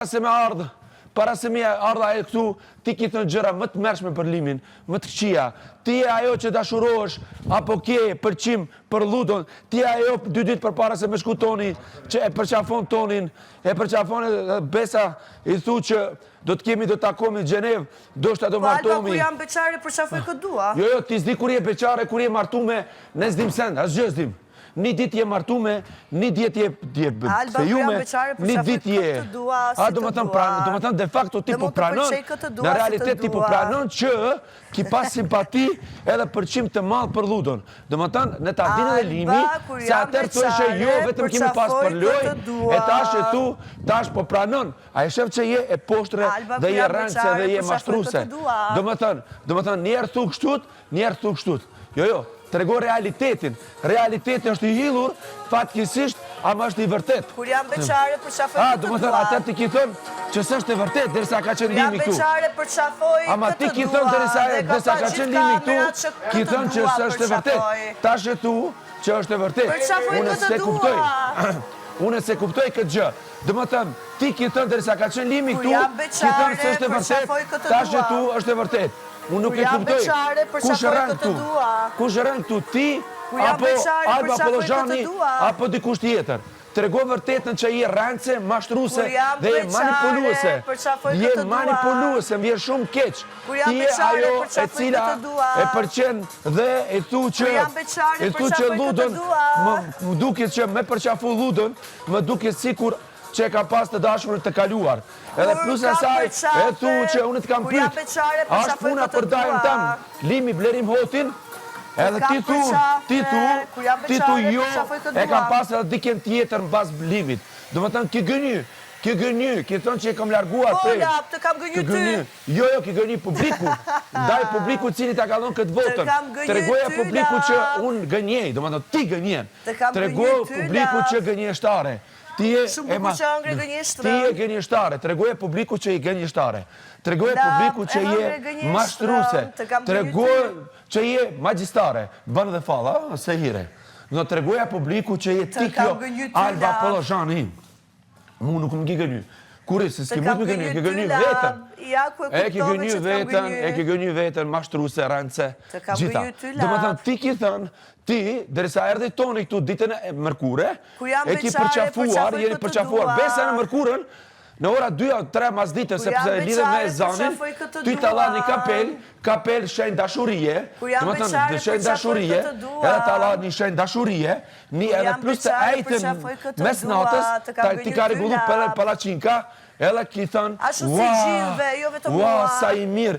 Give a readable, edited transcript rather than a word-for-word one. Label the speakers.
Speaker 1: Se me ardhë, para se me ardha e këtu, ti ki thënë gjëra më të mërshme për limin, më të këqia. Ti e ajo që dashurohesh, apo ke përqim për ludon, ti e ajo 2 ditë për para se me shku Toni, që e përqafon Tonin, e përqafon Besa, i thu që do të kemi, do të takomi në Gjenevë, do shta do martomi.
Speaker 2: Po Alba, kur jam beqare, përqafoj këtë dua?
Speaker 1: Jo, ti zdi kur je beqare, kur je martume, ne zdim sen, asgjë zdim. Një dit je martume, një dit je fejume, një dit je... A, do më thënë, de facto ti po pranon, në realitet ti po pranon që ki pas simpati edhe përqim të madh për ludon. Do më thënë, në ta dinë dhe limi, se atër të eshe jo, vetëm kemi pas për loj, e tash e tu, tash po pranon. A e shef që je e poshtre dhe je rënce dhe je mashtruse. Do më thënë, njerë thu kështut, njerë thu kështut. Jo, të rego realitetin. Realitetin është i hillur, fatkesisht, ama është i vërtet.
Speaker 2: Kur jam beqare, përqafoj këtë dua.
Speaker 1: Do më thënë, atër ti ki thënë që s'është e vërtet, dërsa ka qenë limi këtu.
Speaker 2: Kur jam beqare, përqafoj këtë dua.
Speaker 1: Ama ti ki thënë dërsa ka qenë limi këtu, ki thënë që s'është e vërtet. Ta shëtu që është e vërtet.
Speaker 2: Përqafoj këtë dua.
Speaker 1: Unë se kuptoj këtë gjë. Do më thënë, ti ki thënë dërsa ka qenë limi këtu, ki thënë që është e vërtet, ta shëtu është e vërtet. Unë nuk e kuptoj, kush rënë këtu, ti, apo Alba Pollozhani, apo dikush tjetër. Të rego vërtetën që je rënce, mashtruse dhe je manipuluese. Je manipuluese, më vjen shumë keq. Ti je ajo e cila e përqen dhe e thu që ludon, më duket që me përqafu ludon, më duket sikur që e ka pas të dashurën të kaluar. Edhe plus e saj, e thu që unë të kam pyt, ashtë puna për dajën tamë, limi blerim hotin, edhe ti thu jo, e kam pas edhe diken tjetër në bas limit. Do më thënë, ki gënyu, ki thënë që e kam larguar prej.
Speaker 2: Po, lap, të kam gënyu ty.
Speaker 1: Jo, ki gënyu publiku. Daj publiku cili ta kalon këtë votën. Të regoja publiku që unë gënjej, do më thënë, ti gënjen. Të regoja publiku që gënjeshtare.
Speaker 2: Shumë bukur që angre gënjeshtre.
Speaker 1: Ti e gënjeshtare, të regoje publiku që i gënjeshtare. Të regoje publiku që je mashtruse. Të regoje që je magjistare. Bënë dhe falla, se hire. Të regoje publiku që je ti kjo Alba Pollozhani. Mu nuk më ki gënyu. Kuri, se s'ki mund më gënyu, ke gënyu vetën. E ke gënyu vetën, mashtruse, rënce, gjitha. Do më thënë, ti ki thënë, ti, derisa erdhe Toni këtu ditën e mërkure, e ki përqafuar, jeni përqafuar. Besa në mërkurën, në ora 2-3 mas ditën, sepse lidhe me zanin, ty të la një kapel shenjë dashurie, do më thënë, shenjë dashurie, edhe të la një shenjë dashurie, një edhe plus të ejtën mes natës, ti ka regullu palacinka, edhe ki thënë, ua, sa i mirë,